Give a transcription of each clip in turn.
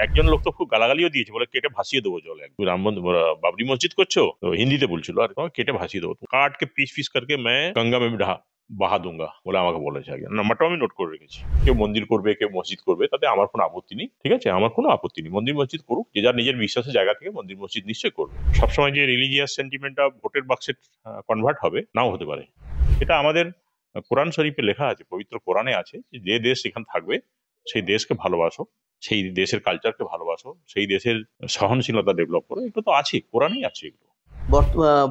একজন লোক তো খুব গালাগালিও দিয়েছে, বলে কেটে ভাসিয়ে দেবো জলে। তুমি রাম মন্দির বাবরি মসজিদ করছো, তো হিন্দিতে বলছিল, আর তোমাকে কেটে ভাসিয়ে দেবো, কাট কে পিস পিস করকে मैं गंगा में বাহা দুঙ্গা বলে আমাকে বলেছে আগে। নাম্বারটাও আমি নোট করে রেখেছি। কেউ মন্দির করবে, কেউ মসজিদ করবে, তাতে আমার কোনো আপত্তি নেই, ঠিক আছে, আমার কোনো আপত্তি নেই। মন্দির মসজিদ করুক, যে যার নিজের বিশ্বাসের জায়গা থেকে মন্দির মসজিদ নিশ্চয়ই করবে। সবসময় যে রিলিজিয়াস সেন্টিমেন্টটা ভোটের বাক্সে কনভার্ট হবে, নাও হতে পারে। এটা আমাদের কোরআন শরীফে লেখা আছে, পবিত্র কোরআনে আছে, যে দেশ এখানে থাকবে সেই দেশকে ভালোবাসো, সেই দেশের কালচারকে ভালোবাসো, সেই দেশের সহনশীলতা ডেভেলপ করো। এগুলো তো আছে, কোরআনেই আছে এগুলো।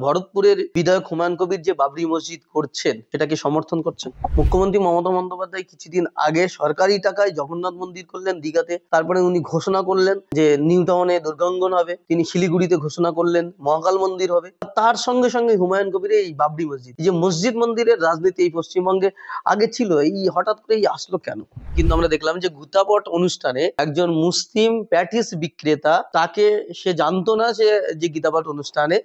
ভরতপুরের বিধায়ক হুমায়ুন কবির যে বাবরি মসজিদ করছেন সেটাকে সমর্থন করছেন? মুখ্যমন্ত্রী মমতা বন্দ্যোপাধ্যায় কিছুদিন আগে সরকারি টাকায় জগন্নাথ মন্দির করলেন দীঘাতে, তারপরে উনি ঘোষণা করলেন যে নিউ টাউনে দুর্গাঙ্গন হবে, তিনি শিলিগুড়িতে ঘোষণা করলেন মহাকাল মন্দির হবে। তার সঙ্গে সঙ্গে হুমায়ুন কবিরের এই বাবরি মসজিদ, যে মসজিদ মন্দিরের রাজনীতি এই পশ্চিমবঙ্গে আগে ছিল, এই হঠাৎ করে এই আসলো কেন? কিন্তু আমরা দেখলাম যে গুতাপট অনুষ্ঠানে একজন মুসলিম প্যাটিস বিক্রেতা, তাকে সে জানতো না যে গীতাপাঠ অনুষ্ঠানে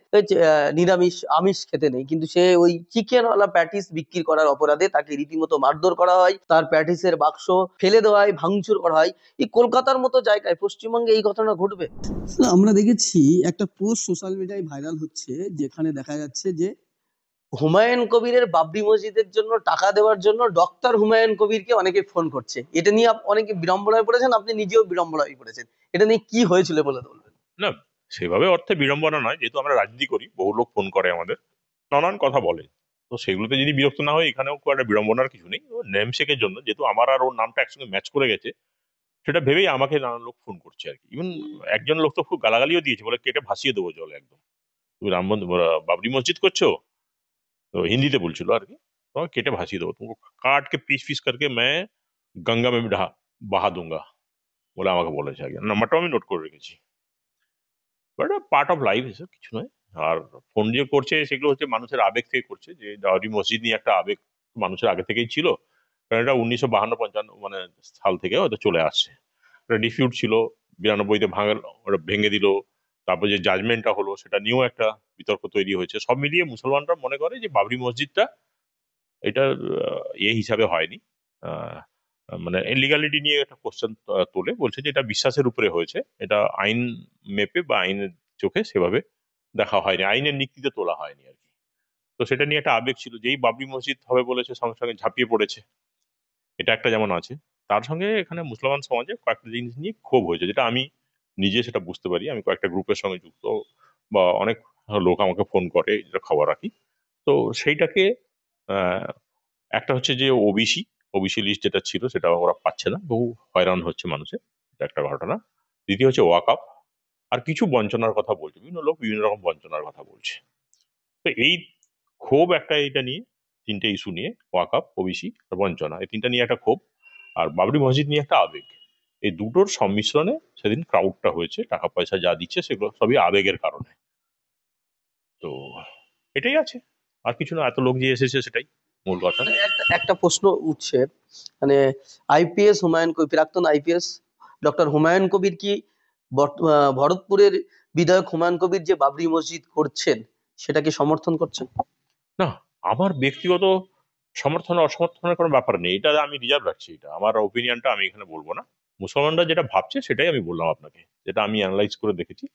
নিরামিষ আমিষ খেতে নেই, কিন্তু সে ওই চিকেনওয়ালা প্যাটিস বিক্রি করার অপরাধে তাকে রীতিমতো মারধর করা হয়, তার প্যাটিসের বাক্স ফেলে দেওয়া হয়, ভাঙচুর করা হয়। এই কলকাতার মতো জায়গায় পশ্চিমবঙ্গে এই ঘটনা ঘটবে? আমরা দেখেছি একটা পোস্ট সোশ্যাল মিডিয়ায় ভাইরাল হচ্ছে, যেখানে দেখা যাচ্ছে যে হুমায়ুন কবিরের বাবরি মসজিদের জন্য টাকা দেওয়ার জন্য ডক্টর হুমায়ুন কবিরকে অনেকে ফোন করছে। এটা নিয়ে অনেকে বিড়ম্বনায় পড়েছেন, আপনি নিজেও বিড়ম্বনায় পড়েছেন। এটা নিয়ে কি হয়েছিল বলে বলবেন? না, সেভাবে অর্থে বিড়ম্বনা নয়, যেহেতু আমরা রাজনীতি করি, বহু লোক ফোন করে আমাদের, নানান কথা বলে, তো সেগুলোতে যদি বিরক্ত না হয়, এখানেও খুব একটা বিড়ম্বনার কিছু নেই। নেমসেকের জন্য, যেহেতু আমার আর ওর নামটা একসঙ্গে ম্যাচ করে গেছে, সেটা ভেবেই আমাকে নানান লোক ফোন করছে আর কি। ইভেন একজন লোক তো খুব গালাগালিও দিয়েছে, বলে কেটে ভাসিয়ে দেবো জলে একদম। তুমি রাম মন্দির বাবরি মসজিদ করছো, তো হিন্দিতে বলছিল আর কি, তোমাকে কেটে ভাসিয়ে দেবো, তুমি কাট কে পিস পিস করকে मैं गंगा में বাহা দুঙ্গা বলে আমাকে বলেছে আগে। নাম্বারটাও আমি নোট করে রেখেছি। বাট পার্ট অফ লাইফ, এসব কিছু নয়। আর ফোন যে করছে সেগুলো হচ্ছে মানুষের আবেগ থেকে করছে, যে বাবরি মসজিদ নিয়ে একটা আবেগ মানুষের আগে থেকেই ছিল। কারণ এটা 1952-55 মানে সাল থেকে হয়তো চলে আসছে। একটা ডিসপিউট ছিল, 92-তে ওটা ভেঙে দিল। তারপর যে জাজমেন্টটা হলো, সেটা নিয়েও একটা বিতর্ক তৈরি হয়েছে। সব মিলিয়ে মুসলমানরা মনে করে যে বাবরি মসজিদটা এটা হিসাবে হয়নি। আহ, মানে লিগালিটি নিয়ে একটা কোশ্চেন তোলে, বলছে যে এটা বিশ্বাসের উপরে হয়েছে, এটা আইন মেপে বা আইনের চোখে সেভাবে দেখা হয়নি, আইনের নিক্তিতে তোলা হয়নি আর কি। তো সেটা নিয়ে একটা আবেগ ছিল, যেই বাবরি মসজিদ হবে বলেছে সঙ্গে সঙ্গে ঝাঁপিয়ে পড়েছে। এটা একটা যেমন আছে, তার সঙ্গে এখানে মুসলমান সমাজে কয়েকটা জিনিস নিয়ে ক্ষোভ হয়েছে, যেটা আমি নিজে সেটা বুঝতে পারি। আমি কয়েকটা গ্রুপের সঙ্গে যুক্ত, বা অনেক লোক আমাকে ফোন করে, যেটা খবর রাখি। তো সেইটাকে একটা হচ্ছে যে ওবিসি লিস্ট যেটা ছিল সেটা ওরা পাচ্ছে না, বহু হয়রান হচ্ছে মানুষের, এটা একটা ঘটনা। দ্বিতীয় হচ্ছে ওয়াকআপ, আর কিছু বঞ্চনার কথা বলছে, বিভিন্ন লোক বিভিন্ন রকম বঞ্চনার কথা বলছে। তো এই ক্ষোভ একটা, এইটা নিয়ে তিনটে ইস্যু নিয়ে, ওয়াকআপ, ওবিসি আর বঞ্চনা, এই তিনটা নিয়ে একটা ক্ষোভ, আর বাবরি মসজিদ নিয়ে একটা আবেগ। এই দুটোর সংমিশ্রণে সেদিন ক্রাউডটা হয়েছে, টাকা পয়সা যা দিচ্ছে সেগুলো সবই আবেগের কারণে। তো এটাই আছে, আর কিছু না, এত লোক যে এসেছে সেটাই মূল কথা। একটা একটা প্রশ্ন উঠছে, মানে আইপিএস হুমায়ুন কবির, প্রাক্তন আইপিএস ডক্টর হুমায়ুন কবির কি ভরতপুরের বিধায়ক হুমায়ুন কবির যে বাবরি মসজিদ করছেন সেটাকে সমর্থন করছেন? না, আমার ব্যক্তিগত সমর্থন অসমর্থনের কোনো ব্যাপার নেই, এটা আমি রিজার্ভ রাখছি। এটা আমার ওপিনিয়নটা আমি এখানে বলবো না। মুসলমানরা যেটা ভাবছে সেটাই আমি বললাম আপনাকে, যেটা আমি অ্যানালাইজ করে দেখেছি,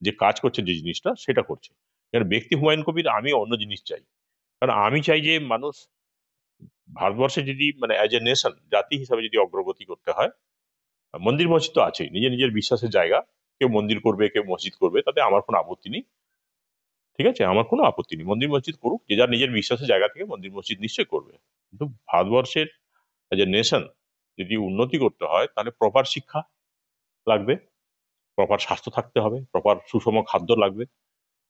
যে কাজ করছে যে জিনিসটা সেটা করছে। এর ব্যক্তি হুমায়ুন কবির, আমি অন্য জিনিস চাই। কারণ আমি চাই যে মানুষ ভারতবর্ষে যদি মানে অ্যাজ এ নেশন, জাতি হিসাবে যদি অগ্রগতি করতে হয়, মন্দির মসজিদ তো আছেই, নিজের নিজের বিশ্বাসের জায়গা, কেউ মন্দির করবে, কেউ মসজিদ করবে, তাতে আমার কোনো আপত্তি নেই, ঠিক আছে, আমার কোনো আপত্তি নেই। মন্দির মসজিদ করুক, যে যার নিজের বিশ্বাসের জায়গা থেকে মন্দির মসজিদ নিশ্চয়ই করবে। কিন্তু ভারতবর্ষের যে নেশন যদি উন্নতি করতে হয়, তাহলে প্রপার শিক্ষা লাগবে, প্রপার স্বাস্থ্য থাকতে হবে, প্রপার সুষম খাদ্য লাগবে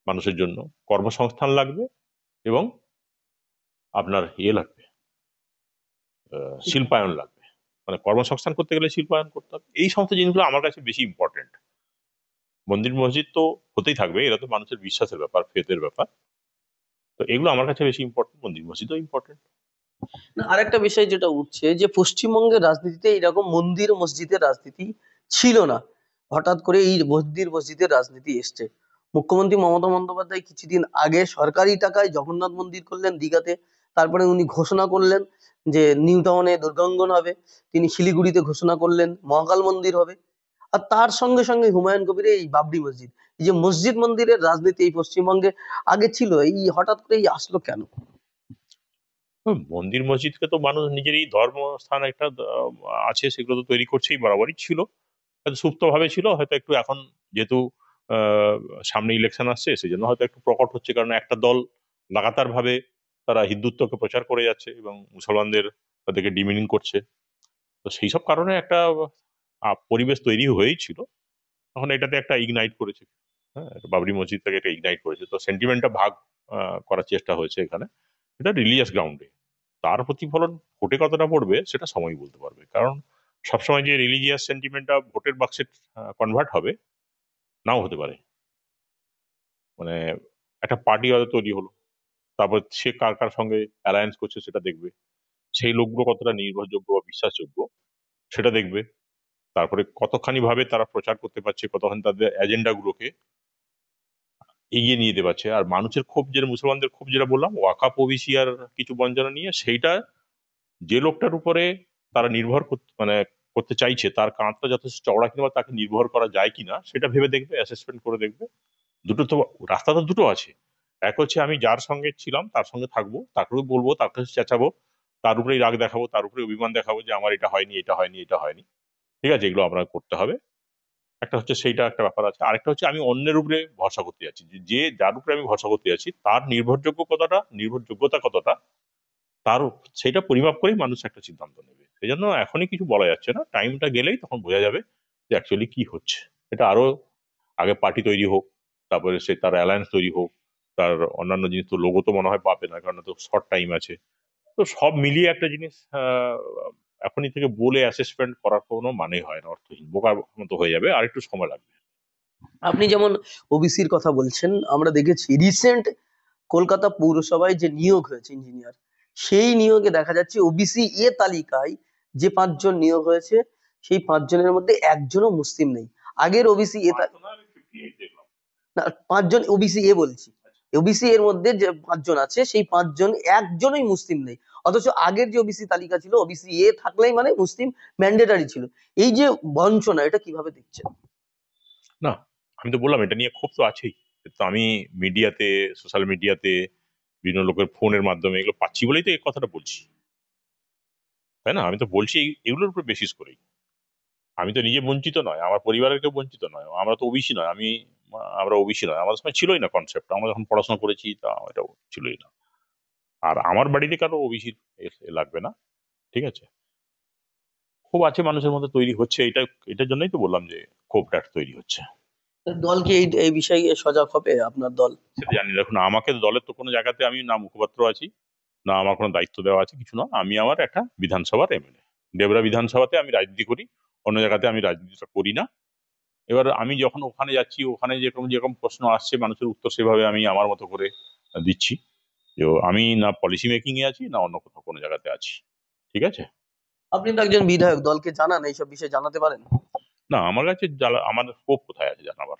মানুষের জন্য, কর্মসংস্থান লাগবে, এবং আপনার লাগবে, শিল্পায়ন লাগবে। মানে কর্মসংস্থান করতে গেলে শিল্পায়ন করতে হবে। এই সমস্ত জিনিসগুলো আমার কাছে বেশি ইম্পর্টেন্ট। মন্দির মসজিদ তো হতেই থাকবে, এরা তো মানুষের বিশ্বাসের ব্যাপার, ফেথের ব্যাপার। তো এগুলো আমার কাছে বেশি ইম্পর্টেন্ট, মন্দির মসজিদও ইম্পর্টেন্ট। আরেকটা বিষয় যেটা উঠছে, যে পশ্চিমবঙ্গের রাজনীতিতে এরকম মন্দির মসজিদের রাজনীতি ছিল না, হঠাৎ করে এই মন্দির মসজিদের রাজনীতি এসছে। মুখ্যমন্ত্রী মমতা বন্দ্যোপাধ্যায় কিছুদিন আগে সরকারি টাকায় জগন্নাথ মন্দির করলেন দীঘাতে, তারপরে উনি ঘোষণা করলেন যে নিউ টাউনে দুর্গাঙ্গন হবে, তিনি শিলিগুড়িতে ঘোষণা করলেন মহাকাল মন্দির হবে। আর তার সঙ্গে সঙ্গে হুমায়ুন কবিরের এই বাবরি মসজিদ, এই যে মসজিদ মন্দিরের রাজনীতি এই পশ্চিমবঙ্গে আগে ছিল, এই হঠাৎ করে এই আসলো কেন? মন্দির মসজিদকে তো মানুষ নিজেরই ধর্মস্থান একটা আছে, সেগুলো তো তৈরি করছেই, বরাবরই ছিল। হয়তো সুপ্তভাবে ছিল, হয়তো একটু এখন যেহেতু আহ, সামনে ইলেকশন আসছে সেই জন্য হয়তো একটু প্রকট হচ্ছে, কারণ একটা দল লাগাতার ভাবে তারা হিন্দুত্বকে প্রচার করে যাচ্ছে এবং মুসলমানদের তাদেরকে ডিমিনিং করছে। তো সেই সব কারণে একটা পরিবেশ তৈরি হয়েই ছিল। তখন এটাতে একটা ইগনাইট করেছে, হ্যাঁ, বাবরি মসজিদটাকে একটা ইগনাইট করেছে, তো সেন্টিমেন্টটা ভাগ করার চেষ্টা হয়েছে এখানে, এটা রিলিজিয়াস গ্রাউন্ডে। তার প্রতিফলন ভোটে কতটা পড়বে সেটা সময় বলতে পারবে, কারণ সবসময় যে রিলিজিয়াস সেন্টিমেন্টটা ভোটের বাক্সে কনভার্ট হবে নাও হতে পারে। মানে একটা পার্টি হয়তো তৈরি হলো, তারপর সে কার কার সঙ্গে অ্যালায়েন্স করছে সেটা দেখবে, সেই লোকগুলো কতটা নির্ভরযোগ্য বা বিশ্বাসযোগ্য সেটা দেখবে, তারপরে কতখানি ভাবে তারা প্রচার করতে পারছে, কতখানি তাদের এজেন্ডা গুলোকে এগিয়ে নিয়ে যেতে পারছে। আর মানুষের ক্ষোভ, যেটা মুসলমানদের ক্ষোভ যেটা বললাম ওয়াকাফ ওবিসি আর কিছু বঞ্চনা নিয়ে, সেইটা যে লোকটার উপরে তারা নির্ভর করতে মানে করতে চাইছে তার কাঁধটা যথেষ্ট চওড়া কিনা বা তাকে নির্ভর করা যায় কিনা সেটা ভেবে দেখবে, অ্যাসেসমেন্ট করে দেখবে। দুটো তো রাস্তা তো দুটো আছে। এক হচ্ছে আমি যার সঙ্গে ছিলাম তার সঙ্গে থাকবো, তাকেও বলবো, তার কাছে চেঁচাবো, তার উপরেই রাগ দেখাবো, তার উপরে অভিমান দেখাবো যে আমার এটা হয়নি, এটা হয়নি, এটা হয়নি, ঠিক আছে, এগুলো আমরা করতে হবে। একটা হচ্ছে সেইটা একটা ব্যাপার আছে, আরেকটা হচ্ছে আমি অন্যের উপরে ভরসা করতে যাচ্ছি, যে যার উপরে আমি ভরসা করতে যাচ্ছি তার নির্ভরযোগ্যতা কতটা, তার সেটা পরিমাপ করেই মানুষ একটা সিদ্ধান্ত নেবে। সেই জন্য এখনই কিছু বলা যাচ্ছে না, টাইমটা গেলেই তখন বোঝা যাবে যে অ্যাকচুয়ালি কি হচ্ছে। এটা আরো আগে পার্টি তৈরি হোক, তারপরে সে তার অ্যালায়েন্স তৈরি হোক, তার অন্যান্য জিনিস, তো লোগো তো মনে হয় পাবে না, কারণ তো শর্ট টাইম আছে। তো সব মিলিয়ে একটা জিনিস এখনই থেকে বলে অ্যাসেসমেন্ট করার কোনো মানে হয় না, অর্থহীন, বোকার মতো হয়ে যাবে, আর একটু সময় লাগবে। আপনি যেমন ওবিসির কথা বলছেন, আমরা দেখেছি রিসেন্ট কলকাতা পৌরসভায় যে নিয়োগ হয়েছে ইঞ্জিনিয়ার, সেই নিয়োগে দেখা যাচ্ছে ওবিসি এ তালিকায় যে 5 জন নিয়োগ হয়েছে, সেই 5 জনের মধ্যে একজনও মুসলিম নেই। আগের ওবিসি এ পাঁচজন আর 58 দেখলাম। না, 5 জন ওবিসি এ বলছি। ওবিসি এর মধ্যে যে 5 জন আছে, সেই 5 জন একজনই মুসলিম নেই। অথচ আগের যে ওবিসি তালিকা ছিল, ওবিসি এ থাকলেই মানে মুসলিম ম্যান্ডেটারি ছিল। এই যে বঞ্চনা, এটা কিভাবে দেখছেন? না, আমি তো বললাম এটা নিয়ে ক্ষোভ তো আছেই। তো আমি মিডিয়াতে, সোশ্যাল মিডিয়াতে, বিভিন্ন লোকের ফোনের মাধ্যমে এগুলো পাচ্ছি বলেই তো এই কথাটা বলছি, তাই না? আমি তো বলছি এগুলোর উপর বেসিস করেই। আমি তো নিজে বঞ্চিত নয়, আমার পরিবারের কেউ বঞ্চিত নয়, আমরা তো ওবিসি নয়, আমরা ওবিসি নয়, আমাদের সময় ছিলই না কনসেপ্ট, আমরা যখন পড়াশোনা করেছি তা এটা ছিলই না। আর আমার বাড়িতে কারো ওবিসি লাগবে না, ঠিক আছে। ক্ষোভ আছে মানুষের মধ্যে, তৈরি হচ্ছে, এটার জন্যই তো বললাম যে ক্ষোভটা তৈরি হচ্ছে। দল কি এই এই বিষয়ে সজাগ হবে, আপনার দল? সেটা জানি না। দেখুন, আমাকে দলের তো কোনো জায়গাতে আমি না মুখপাত্র আছি, না আমার কোনো দায়িত্ব দেওয়া আছে, কিছু না। আমি আমার একটা বিধানসভার এমএলএ, ডেবরা বিধানসভাতে আমি রাজনীতি করি, অন্য জায়গাতে আমি রাজনীতিটা করি না। এবার আমি যখন ওখানে যাচ্ছি, ওখানে যেরকম যেরকম প্রশ্ন আসছে মানুষের উত্তর সেভাবে আমি আমার মতো করে দিচ্ছি। যে আমি না পলিসি মেকিং এ আছি, না অন্য কোথাও কোনো জায়গাতে আছি, ঠিক আছে। আপনি তো একজন বিধায়ক, দলকে জানান, এইসব বিষয়ে জানাতে পারেন। না, আমার কাছে আমার স্কোপ কোথায় আছে জানাবার?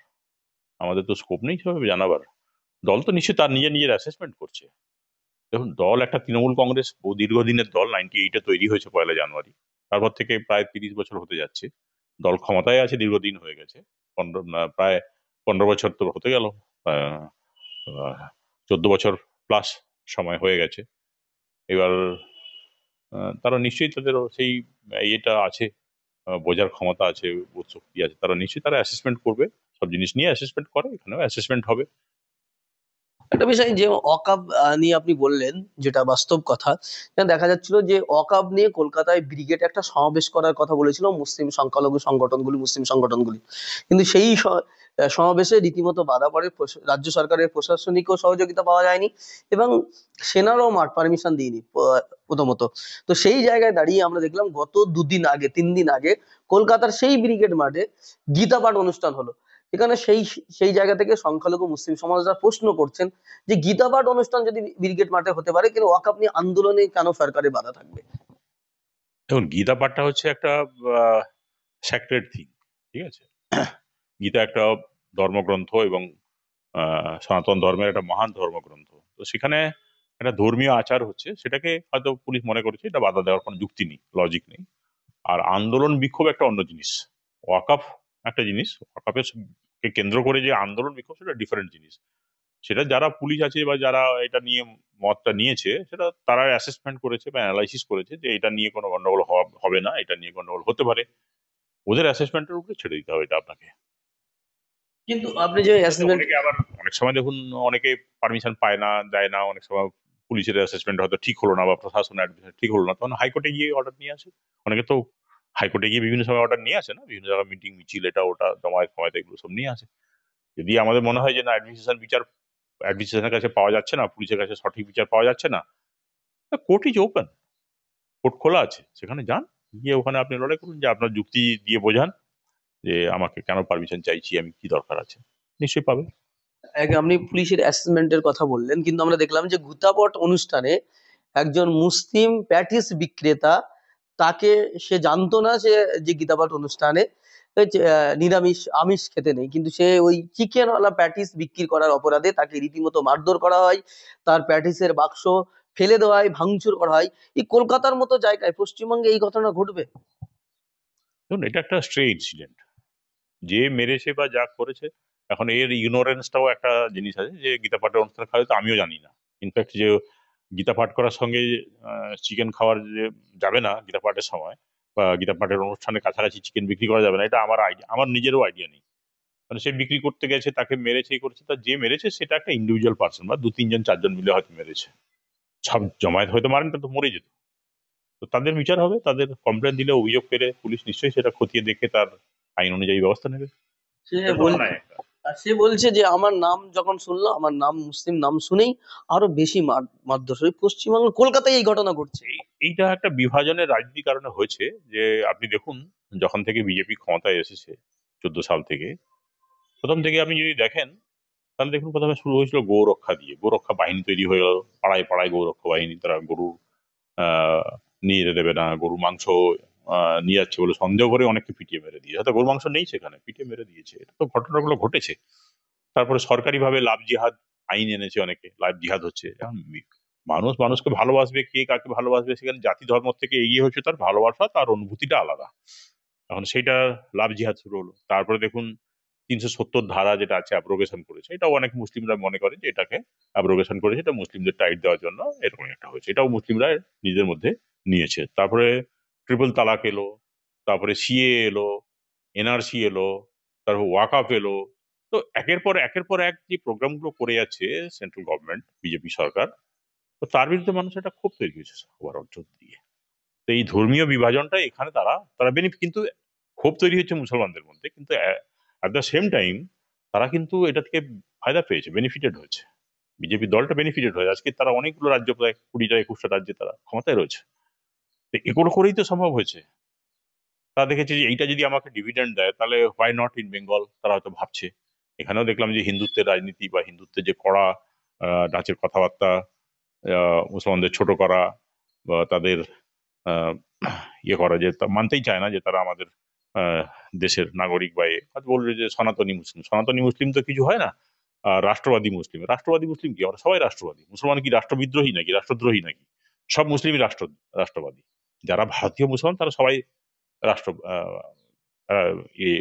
আমাদের তো স্কোপ নেই সেভাবে জানাবার। দল তো নিশ্চয়ই তার নিজের নিজের অ্যাসেসমেন্ট করছে। দেখুন, দল একটা তৃণমূল কংগ্রেস দীর্ঘদিনের দল, 98-এ তৈরি হয়েছে 1 জানুয়ারি। তারপর থেকে প্রায় 30 বছর হতে যাচ্ছে। দল ক্ষমতায় আছে, দীর্ঘদিন হয়ে গেছে, 15 প্রায় 15 বছর তো হতে গেল, 14 বছর প্লাস সময় হয়ে গেছে। এবার তারা নিশ্চয়ই তাদের সেই ইয়েটা আছে, বোঝার ক্ষমতা আছে, বোধ শক্তি আছে, তারা নিশ্চয়ই তারা অ্যাসেসমেন্ট করবে। সব জিনিস নিয়ে অ্যাসেসমেন্ট করে, এখানেও অ্যাসেসমেন্ট হবে। একটা বিষয় যে অকাব নিয়ে আপনি বললেন, যেটা বাস্তব কথা, দেখা যাচ্ছিল যে অকাব নিয়ে কলকাতায় ব্রিগেড একটা সমাবেশ করার কথা বলেছিল মুসলিম সংখ্যালঘু সংগঠনগুলি, মুসলিম সংগঠনগুলি। কিন্তু সেই সমাবেশে রীতিমতো বাধা পড়ে, রাজ্য সরকারের প্রশাসনিক সহযোগিতা পাওয়া যায়নি, এবং সেনারও মাঠ পারমিশন দিইনি প্রথমত। তো সেই জায়গায় দাঁড়িয়ে আমরা দেখলাম গত 2 দিন আগে, 3 দিন আগে কলকাতার সেই ব্রিগেড মাঠে গীতা পাঠ অনুষ্ঠান হলো। এখানে সেই সেই জায়গা থেকে সংখ্যালঘু মুসলিম সমাজরা প্রশ্ন করছেন যে গীতা পাঠ অনুষ্ঠান যদি ব্রিগেড মাঠে হতে পারে, কিন্তু ওয়াকফ নিয়ে আন্দোলনে কেন সরকারের বাধা থাকবে? দেখুন, গীতা পাঠটা হচ্ছে একটা স্যাক্রেড থিং, ঠিক আছে। গীতা একটা ধর্মগ্রন্থ এবং সনাতন ধর্মের একটা মহান ধর্মগ্রন্থ। তো সেখানে একটা ধর্মীয় আচার হচ্ছে, সেটাকে হয়তো পুলিশ মনে করেছে এটা বাধা দেওয়ার কোনো যুক্তি নেই, লজিক নেই। আর আন্দোলন বিক্ষোভ একটা অন্য জিনিস। ওয়াকফ একটা জিনিস, ওয়াকাফের কে কেন্দ্র করে যে আন্দোলন বিক্ষোভ সেটা ডিফারেন্ট জিনিস। সেটা যারা পুলিশ আছে বা যারা এটা নিয়ে মতটা নিয়েছে সেটা তারা অ্যাসেসমেন্ট করেছে বা অ্যানালাইসিস করেছে যে এটা নিয়ে কোনো গন্ডগোল হবে না, এটা নিয়ে গন্ডগোল হতে পারে। ওদের অ্যাসেসমেন্টের উপরে ছেড়ে দিতে হবে এটা আপনাকে। কিন্তু আপনি যে যাতে অ্যাসেসমেন্ট, অনেকে আবার অনেক সময় দেখুন অনেকে পারমিশন পায় না, দেয় না, অনেক সময় পুলিশের অ্যাসেসমেন্ট হয়তো ঠিক হলো না বা প্রশাসনের অ্যাডমিশন ঠিক হলো না, তখন হাইকোর্টে গিয়ে অর্ডার নিয়ে আসে। অনেকে তো হাইকোর্টে গিয়ে বিভিন্ন সময় অর্ডার নিয়ে আসে না, বিভিন্ন জায়গায় মিটিং মিছিল এটা ওটা জমায়েত ফমায়েত এগুলো সব নিয়ে আসে। যদি আমাদের মনে হয় যে না অ্যাডমিনিস্ট্রেশনের কাছে পাওয়া যাচ্ছে না, পুলিশের কাছে সঠিক বিচার পাওয়া যাচ্ছে না, কোর্ট ইজ ওপেন, কোর্ট খোলা আছে, সেখানে যান, গিয়ে ওখানে আপনি লড়াই করুন, যে আপনার যুক্তি দিয়ে বোঝান যে আমাকে কেন পারমিশন চাইছি, আমি কি দরকার আছে, নিশ্চয়ই পাবে। আপনি পুলিশের অ্যাসেসমেন্টের কথা বললেন, কিন্তু আমরা দেখলাম যে গুতাপট অনুষ্ঠানে একজন মুসলিম প্যাটিস বিক্রেতা, তাকে সে জানতো না সে যে গীতাপাঠ অনুষ্ঠানে নিরামিষ আমিষ খেতে নেই, কিন্তু সে ওই চিকেনওয়ালা প্যাটিস বিক্রি করার অপরাধে তাকে রীতিমতো মারধর করা হয়, তার প্যাটিসের বাক্স ফেলে দেওয়া হয়, ভাঙচুর করা হয়। এই কলকাতার মতো জায়গায় পশ্চিমবঙ্গে এই ঘটনা ঘটবে? দেখুন, এটা একটা স্ট্রে ইনসিডেন্ট, যে মেরেছে বা যা করেছে, এখন এর ইগনোরেন্সটাও একটা জিনিস আছে, যে গীতা পাঠের অনুষ্ঠানে খাওয়া তো আমিও জানি না। ইনফ্যাক্ট যে গীতা পাঠ করার সঙ্গে চিকেন খাওয়ার যে যাবে না গীতা পাঠের সময়, বা গীতা পাঠের অনুষ্ঠানের কাছাকাছি চিকেন বিক্রি করা যাবে না, এটা আমার আইডিয়া, আমার নিজেরও আইডিয়া নেই। মানে সে বিক্রি করতে গেছে, তাকে মেরেছে, এই করেছে, তার যে মেরেছে সেটা একটা ইন্ডিভিজুয়াল পার্সন, বা দু তিনজন চারজন মিলে হয়তো মেরেছে, সব জমায়েত হয়তো মারেন, তো মরে যেত। তো তাদের বিচার হবে, তাদের কমপ্লেন দিলে, অভিযোগ পেলে পুলিশ নিশ্চয়ই সেটা খতিয়ে দেখে তার আইন অনুযায়ী ব্যবস্থা নেবে। সে এটা তো বল অন্যায় একটা। আর সে বলছে যে আমার নাম যখন শুনলো, আমার নাম মুসলিম নাম শুনেই আরো বেশি মারধর। ওই পশ্চিমবঙ্গ কলকাতায় এই ঘটনা ঘটছে। এইটা একটা বিভাজনের রাজনীতির কারণে হয়েছে। যে আপনি দেখুন, যখন থেকে বিজেপি ক্ষমতায় এসেছে 14 সাল থেকে, প্রথম থেকে আপনি যদি দেখেন, তাহলে দেখুন প্রথমে শুরু হয়েছিল গৌরক্ষা দিয়ে, গৌরক্ষা বাহিনী তৈরি হয়ে গেল, পাড়ায় পাড়ায় গৌরক্ষা বাহিনী, তারা গরু আহ নিয়ে যেতে দেবে না, গরুর মাংস নিয়ে যাচ্ছে বলে সন্দেহ করে অনেককে পিটিয়ে মেরে দিয়েছে, হয়তো গরুর মাংস নেই সেখানে, পিটিয়ে মেরে দিয়েছে। এটা তো ঘটনাগুলো ঘটেছে। তারপরে সরকারি ভাবে লাভ জিহাদ আইন এনেছে, অনেকে লাভ জিহাদ হচ্ছে। এখন মানুষ মানুষকে ভালোবাসবে, কে কাকে ভালোবাসবে, সেখানে জাতি ধর্ম থেকে এগিয়ে হচ্ছে তার ভালোবাসা, তার অনুভূতিটা আলাদা। এখন সেইটা লাভ জিহাদ শুরু হলো। তারপরে দেখুন 370 ধারা যেটা আছে অ্যাব্রোগেশন করেছে, এটাও অনেক মুসলিমরা মনে করে যে এটাকে অ্যাব্রোগেশন করেছে, এটা মুসলিমদের টাইট দেওয়ার জন্য এরকম একটা হয়েছে, এটাও মুসলিমরা নিজেদের মধ্যে নিয়েছে। তারপরে ট্রিপল তালাক এলো, তারপরে সিএ এলো, এনআরসি এলো, তারপর ওয়াকআপ এলো। তো একের পর এক যে প্রোগ্রামগুলো করে যাচ্ছে সেন্ট্রাল গভর্নমেন্ট, বিজেপি সরকার, তো তার বিরুদ্ধে মানুষ একটা ক্ষোভ তৈরি হয়েছে সবার অঞ্চল দিয়ে। তো এই ধর্মীয় বিভাজনটা এখানে তারা তারা বেনিফিট, কিন্তু ক্ষোভ তৈরি হচ্ছে মুসলমানদের মধ্যে, কিন্তু অ্যাট দ্য সেম টাইম তারা কিন্তু এটা থেকে ফায়দা পেয়েছে, বেনিফিটেড হয়েছে। বিজেপি দলটা বেনিফিটেড হয়েছে, আজকে তারা অনেকগুলো রাজ্য, প্রায় 20টা 21টা রাজ্যে তারা ক্ষমতায় রয়েছে। তো এগুলো করেই তো সম্ভব হয়েছে। তারা দেখেছে যে এইটা যদি আমাকে ডিভিডেন্ড দেয়, তাহলে হোয়াই নট ইন বেঙ্গল, তারা হয়তো ভাবছে। এখানেও দেখলাম যে হিন্দুত্বের রাজনীতি বা হিন্দুত্বের যে কড়া ডাচের কথাবার্তা, মুসলমানদের ছোট করা, বা তাদের আহ, ইয়ে করা, যে মানতেই চায় না যে তারা আমাদের আহ, দেশের নাগরিক, বা হয়তো বলবে যে সনাতনী মুসলিম, সনাতনী মুসলিম তো কিছু হয় না। আর রাষ্ট্রবাদী মুসলিম, রাষ্ট্রবাদী মুসলিম কি, আমরা সবাই রাষ্ট্রবাদী। মুসলমান কি রাষ্ট্রবিদ্রোহী নাকি, রাষ্ট্রদ্রোহী নাকি? সব মুসলিমই রাষ্ট্রবাদী। যারা ভারতীয় মুসলমান তারা সবাই রাষ্ট্র আহ, আহ, ইয়ে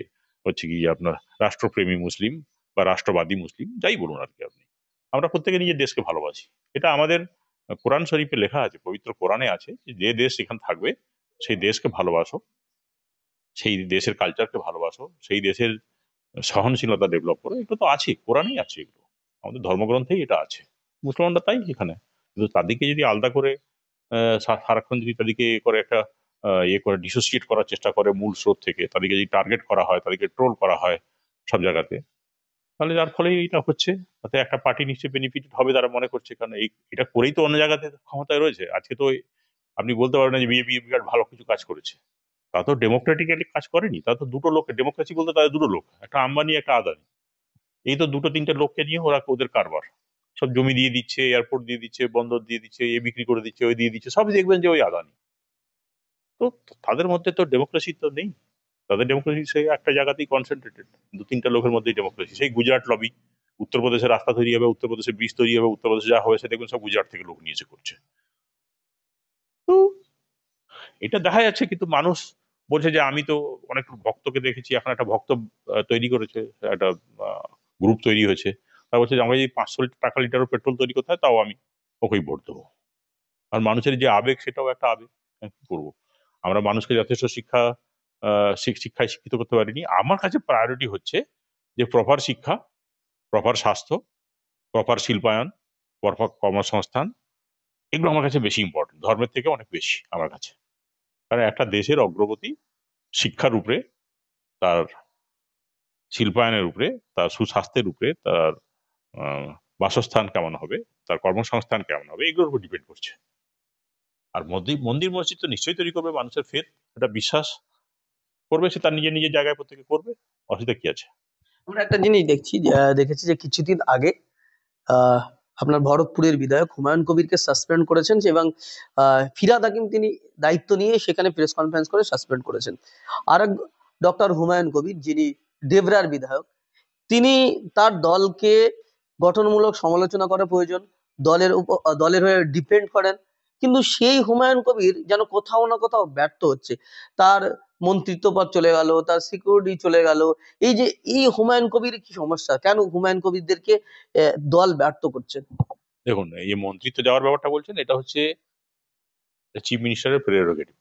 হচ্ছে কি আপনার রাষ্ট্রপ্রেমী মুসলিম বা রাষ্ট্রবাদী মুসলিম, যাই বলুন আর কি আপনি। আমরা প্রত্যেকে নিজের দেশকে ভালোবাসি। এটা আমাদের কোরআন শরীফে লেখা আছে, পবিত্র কোরআনে আছে, যে দেশ এখানে থাকবে সেই দেশকে ভালোবাসো, সেই দেশের কালচারকে ভালোবাসো, সেই দেশের সহনশীলতা ডেভেলপ করো। এগুলো তো আছে, কোরআনেই আছে, এগুলো আমাদের ধর্মগ্রন্থেই এটা আছে। মুসলমানরা তাই এখানে, কিন্তু তাদেরকে যদি আলাদা করে সারাক্ষণ যদি তাদেরকে এ করে একটা ইয়ে করে ডিসোসিয়েট করার চেষ্টা করে মূল স্রোত থেকে, তাদেরকে যদি টার্গেট করা হয়, তাদেরকে ট্রোল করা হয় সব জায়গাতে, তাহলে যার ফলে এটা হচ্ছে। তাতে একটা পার্টি নিশ্চয়ই বেনিফিট হবে তারা মনে করছে, কারণ এটা করেই তো অন্য জায়গাতে ক্ষমতায় রয়েছে। আজকে তো আপনি বলতে পারবেন না যে বিজেপি বিরাট ভালো কিছু কাজ করেছে। তা তো ডেমোক্রেটিক্যালি কাজ করেনি, তা তো দুটো লোক, ডেমোক্রেসি বলতে তাদের দুটো লোক, একটা আম্বানি একটা আদানি, এই তো দুটো তিনটে লোককে নিয়ে ওরা ওদের কারবার। সব জমি দিয়ে দিচ্ছে, এয়ারপোর্ট দিয়ে দিচ্ছে, বন্দর দিয়ে দিচ্ছে, এ বিক্রি করে দিচ্ছে, ওই দিয়ে দিচ্ছে, সব দেখবেন যে ওই আদানি। তো তাদের মধ্যে তো ডেমোক্রেসি তো নেই। তাদের ডেমোক্রেসি সেই একটা জায়গাতেই কনসেন্ট্রেটেড, দু তিনটা লোকের মধ্যেই ডেমোক্রেসি। সেই গুজরাট লবি, উত্তরপ্রদেশে রাস্তা তৈরি হবে, উত্তরপ্রদেশে ব্রিজ তৈরি হবে, উত্তরপ্রদেশে যা হবে সে দেখবেন সব গুজরাট থেকে লোক নিয়েছে করছে। তো এটা দেখা যাচ্ছে, কিন্তু মানুষ বলছে যে আমি তো অনেক ভক্তকে দেখেছি, এখন একটা ভক্ত তৈরি করেছে, একটা গ্রুপ তৈরি হয়েছে। তা বলছে যে আমাকে যদি 500 টাকা লিটারও পেট্রোল তৈরি করতে হয় তাও আমি ওকেই ভোট দেবো। আর মানুষের যে আবেগ, সেটাও একটা আবেগ। কি করবো, আমরা মানুষকে যথেষ্ট শিক্ষায় শিক্ষিত করতে পারিনি। আমার কাছে প্রায়োরিটি হচ্ছে যে প্রপার শিক্ষা, প্রপার স্বাস্থ্য, প্রপার শিল্পায়ন, প্রপার কর্মসংস্থান, এগুলো আমার কাছে বেশি ইম্পর্টেন্ট, ধর্মের থেকে অনেক বেশি আমার কাছে। কারণ একটা দেশের অগ্রগতি শিক্ষার উপরে, তার শিল্পায়নের উপরে, তার সুস্বাস্থ্যের উপরে, তার বাসস্থান কেমন হবে, তার কর্মসংস্থান কেমন হবে, এগুলোর উপর ডিপেন্ড করছে। আর মন্দির মসজিদ তো নিশ্চয়ই তৈরি করবে মানুষের ফেথ, এটা বিশ্বাস করবে, সে তার নিজের নিজের জায়গায় প্রত্যেকে করবে, অসুবিধা কি আছে? আমরা একটা জিনিস দেখেছি যে কিছুদিন আগে আহ আপনার ভরতপুরের বিধায়ক হুমায়ুন কবিরকে সাসপেন্ড করেছেন এবং ফিরহাদ হাকিম তিনি দায়িত্ব নিয়ে সেখানে প্রেস কনফারেন্স করে সাসপেন্ড করেছেন। আর এক ডক্টর হুমায়ুন কবির যিনি দেবরার বিধায়ক, তিনি তার দলকে গঠনমূলক সমালোচনা করা প্রয়োজন, দলের হয়ে ডিপেন্ড করেন, কিন্তু সেই হুমায়ুন কবির যেন কোথাও না কোথাও ব্যর্থ হচ্ছে। তার মন্ত্রিত্ব পদ চলে গেল, তার সিকিউরিটি চলে গেল। এই হুমায়ুন কবির কি সমস্যা, কেন হুমায়ুন কবিরদেরকে দল ব্যর্থ করছে? দেখুন, এই যে মন্ত্রিত্ব যাওয়ার ব্যাপারটা বলছেন, এটা হচ্ছে চিফ মিনিস্টারের প্রেরোগেটিভ,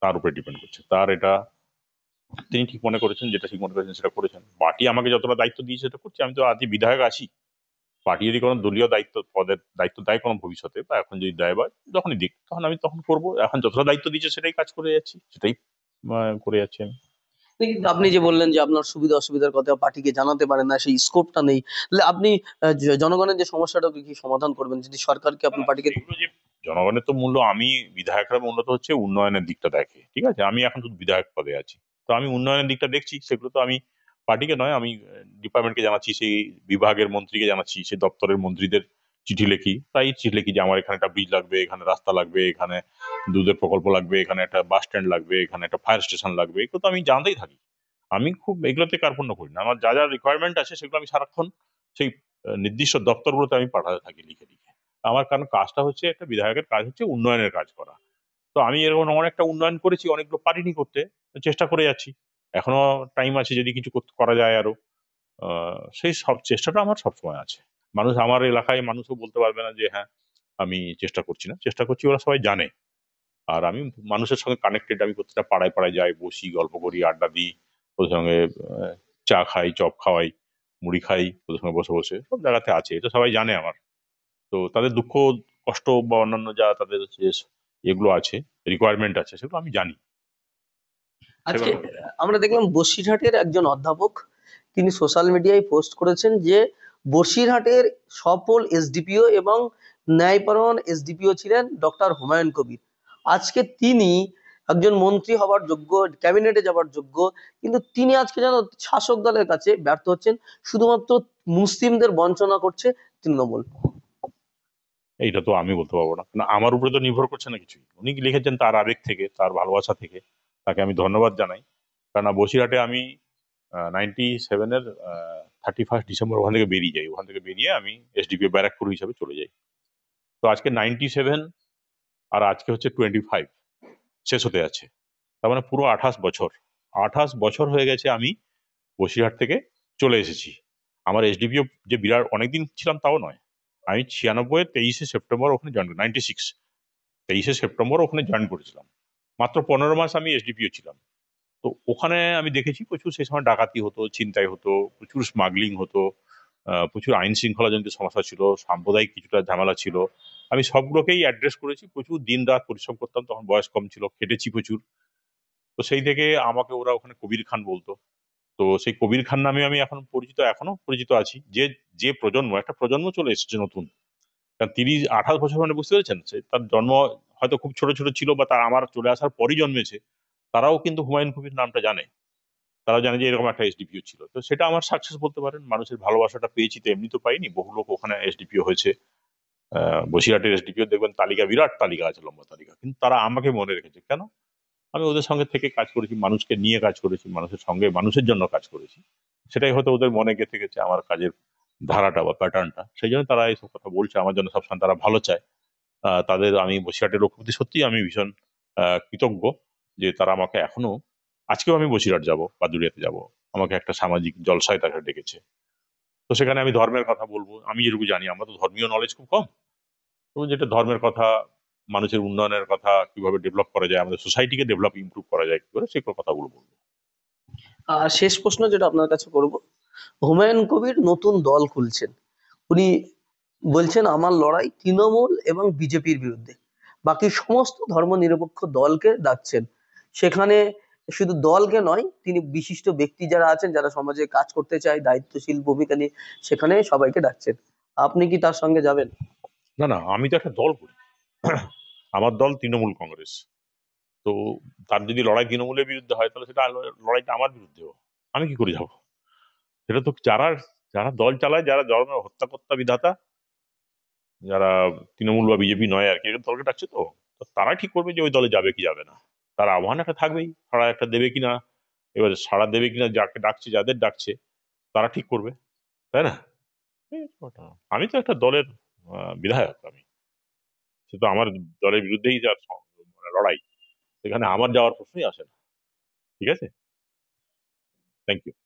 তার উপরে ডিপেন্ড করছে। তার এটা তিনি ঠিক মনে করেছেন, যেটা ঠিক মনে করেছেন সেটা করেছেন। পার্টি আমাকে যতটা দায়িত্ব দিয়েছে সেটা করছি। আমি তো আজকে বিধায়ক আছি, পার্টি যদি কোনো দলীয় পদের দায়িত্ব দেয় কোনো ভবিষ্যতে, বা এখন যদি দেয় বা যখনই দিক, তখন আমি তখন করবো। এখন যতটা দায়িত্ব দিচ্ছে সেটাই কাজ করে যাচ্ছি, সেটাই করে যাচ্ছি আমি। কিন্তু আপনি যে বললেন যে আপনার সুবিধা অসুবিধার কথা পার্টিকে জানাতে পারেন না, সেই স্কোপটা নেই, তাহলে আপনি জনগণের যে সমস্যাটা কি সমাধান করবেন যদি সরকারকে আপনি পার্টিকে? সেগুলো যে জনগণের তো মূল্য, আমি বিধায়করা মূলত হচ্ছে উন্নয়নের দিকটা দেখে, ঠিক আছে? আমি এখন শুধু বিধায়ক পদে আছি, তো আমি উন্নয়নের দিকটা দেখছি। সেগুলো তো আমি পার্টিকে নয়, আমি ডিপার্টমেন্টকে জানাচ্ছি, সেই বিভাগের মন্ত্রীকে জানাচ্ছি, সেই দপ্তরের মন্ত্রীদের চিঠি লিখি। তাই চিঠি লিখি যে আমার এখানে একটা ব্রিজ লাগবে, এখানে রাস্তা লাগবে, এখানে দুধের প্রকল্প লাগবে, এখানে একটা বাস স্ট্যান্ড লাগবে, এখানে একটা ফায়ার স্টেশন লাগবে। এগুলো তো আমি জানতেই থাকি। আমি খুব এগুলোতে কার্পণ্য করি না। আমার যা যা রিকোয়ারমেন্ট আছে সেগুলো আমি সারাক্ষণ সেই নির্দিষ্ট দপ্তরগুলোতে আমি পাঠাতে থাকি লিখে লিখে। আমার কারণ কাজটা হচ্ছে, একটা বিধায়কের কাজ হচ্ছে উন্নয়নের কাজ করা। তো আমি এরকম অনেকটা উন্নয়ন করেছি, অনেকগুলো পারিনি করতে, চেষ্টা করে যাচ্ছি। এখনো টাইম আছে, যদি কিছু করা যায় আরো। সেই সব চেষ্টাটা আমার সবসময় আছে। মানুষ, আমার এলাকায় মানুষও বলতে পারবে না যে হ্যাঁ আমি চেষ্টা করছি না, চেষ্টা করছি, ওরা সবাই জানে। আর আমি মানুষের সঙ্গে কানেক্টেড, আমি প্রত্যেকটা পাড়ায় পাড়ায় যাই, বসি, গল্প করি, আড্ডা দিই, ওদের সঙ্গে চা খাই, চপ খাওয়াই, মুড়ি খাই, ওদের সঙ্গে বসে বসে, সব জায়গাতে আছে, এটা সবাই জানে আমার। তো তাদের দুঃখ কষ্ট বা অন্যান্য যা তাদের যে এগুলো আছে, রিকোয়ারমেন্ট আছে, সেগুলো আমি জানি। আজকে সেগুলো আমরা দেখলাম বসিরহাটের একজন অধ্যাপক তিনি সোশ্যাল মিডিয়ায় পোস্ট করেছেন যে বসিরহাটের সফল এসডিপিও এবং ন্যায়পরায়ণ এসডিপিও ছিলেন ডক্টর হুমায়ুন কবির। আজকে তিনি একজন মন্ত্রী হবার যোগ্য, ক্যাবিনেটে যাবার যোগ্য, কিন্তু তিনি আজকে যেন শাসক দলের কাছে ব্যর্থ হচ্ছেন, শুধুমাত্র মুসলিমদের বঞ্চনা করছে তৃণমূল। এইটা তো আমি বলতে পারবো না, না আমার উপরে তো নির্ভর করছে না কিছুই। উনি লিখেছেন তার আবেগ থেকে, তার ভালোবাসা থেকে, তাকে আমি ধন্যবাদ জানাই। কারণ বসিরহাটে আমি 97-এর 31 ডিসেম্বর ওখান থেকে বেরিয়ে যাই। ওখান থেকে বেরিয়ে আমি এসডিপিও ব্যারাকপুর হিসাবে চলে যাই। তো আজকে 97, আর আজকে হচ্ছে 25, শেষ হতে যাচ্ছে। তার মানে পুরো 28 বছর, 28 বছর হয়ে গেছে আমি বসিরহাট থেকে চলে এসেছি। আমার এসডিপিও যে বিরাট অনেকদিন ছিলাম তাও নয়। আমি 96-এর 23শে সেপ্টেম্বর ওখানে জয়েন করি, 96, 23শে সেপ্টেম্বর ওখানে জয়েন করেছিলাম। মাত্র 15 মাস আমি এসডিপিও ছিলাম। তো ওখানে আমি দেখেছি প্রচুর সেই সময় ডাকাতি হতো, ছিনতাই হতো, প্রচুর স্মাগলিং হতো, প্রচুর আইন শৃঙ্খলা জনিত সমস্যা ছিল, সাম্প্রদায়িক কিছুটা ঝামেলা ছিল। আমি সবগুলোকেই অ্যাড্রেস করেছি, প্রচুর দিন রাত পরিশ্রম করতাম, তখন বয়স কম ছিল, খেটেছি প্রচুর। তো সেই থেকে আমাকে ওরা ওখানে কবির খান বলতো। তো সেই কবির খান নামে আমি এখন পরিচিত, এখনো পরিচিত আছি। যে যে প্রজন্ম, একটা প্রজন্ম চলে এসেছে নতুন। কারণ 28 বছর মানে বুঝতে পেরেছেন, সে তার জন্ম হয়তো খুব ছোট ছোট ছিল, বা তার আমার চলে আসার পরই জন্মেছে, তারাও কিন্তু হুমায়ুন কবির নামটা জানে। তারা জানে যে এরকম একটা এসডিপিও ছিল। তো সেটা আমার সাকসেস বলতে পারেন, মানুষের ভালোবাসাটা পেয়েছি, তো এমনি তো পাইনি। বহু লোক ওখানে এসডিপিও হয়েছে। বসিরহাটের এসডিপিও দেখবেন তালিকা, বিরাট তালিকা আছে, লম্বা তালিকা, কিন্তু তারা আমাকে মনে রেখেছে কেন? আমি ওদের সঙ্গে থেকে কাজ করেছি, মানুষকে নিয়ে কাজ করেছি, মানুষের সঙ্গে, মানুষের জন্য কাজ করেছি। সেটাই হয়তো ওদের মনে গেঁথে গেছে, আমার কাজের ধারাটা বা প্যাটার্নটা। সেই জন্য তারা এইসব কথা বলছে আমার জন্য, সবসময় তারা ভালো চায়। তাদের, আমি বসিরহাটের লোকের প্রতি সত্যিই আমি ভীষণ কৃতজ্ঞ যে তারা আমাকে এখনো আজকেও আমি বসিরহাট যাব, পাদুরিয়াতে যাব, আমাকে একটা সামাজিক জলসায় তাকে ডেকেছে। তো সেখানে আমি ধর্মের কথা বলবো, আমি যেটুকু জানি, আমার তো ধর্মীয় নলেজ খুব কম, তো যেটা ধর্মের কথা, মানুষের উন্নয়নের কথা, কিভাবে ডেভেলপ করা যায়, আমাদের সোসাইটিকে ডেভেলপ ইমপ্রুভ করা যায় কি করে, সেগুলো কথাগুলো বলবো। আর শেষ প্রশ্ন যেটা আপনার কাছে করব, হুমায়ুন কবির নতুন দল খুলছেন, উনি বলছেন আমার লড়াই তৃণমূল এবং বিজেপির বিরুদ্ধে, বাকি সমস্ত ধর্মনিরপেক্ষ দলকে ডাকছেন। সেখানে শুধু দলকে নয়, তিনি বিশিষ্ট ব্যক্তি যারা আছেন, যারা সমাজে কাজ করতে চায়, দায়িত্বশীল ভূমিকা নিয়ে, সেখানে সবাইকে ডাকছেন। আপনি কি তার সঙ্গে যাবেন? না না, আমি তো একটা দল করি, আমার দল তৃণমূল কংগ্রেস। তো তার যদি লড়াই তৃণমূলের বিরুদ্ধে হয়, তাহলে সেটা লড়াইটা আমার বিরুদ্ধেও, আমি কি করে যাব? সেটা তো যারা যারা দল চালায়, যারা জন্মের হত্যাকর্তা বিধাতা, যারা তৃণমূল বা বিজেপি নয় আর কি, এদের দলকে ডাকছে, তো তো তারা ঠিক করবে যে ওই দলে যাবে কি যাবে না। তার আহ্বান একটা থাকবেই, সাড়া একটা দেবে কিনা। এবার সাড়া দেবে কিনা, যাকে ডাকছে, যাদের ডাকছে, তারা ঠিক করবে, তাই না? এই কথা। আমি তো একটা দলের বিধায়ক, আমি, সে তো আমার দলের বিরুদ্ধেই যার মানে লড়াই, সেখানে আমার যাওয়ার প্রশ্নই আসে না। ঠিক আছে, থ্যাংক ইউ।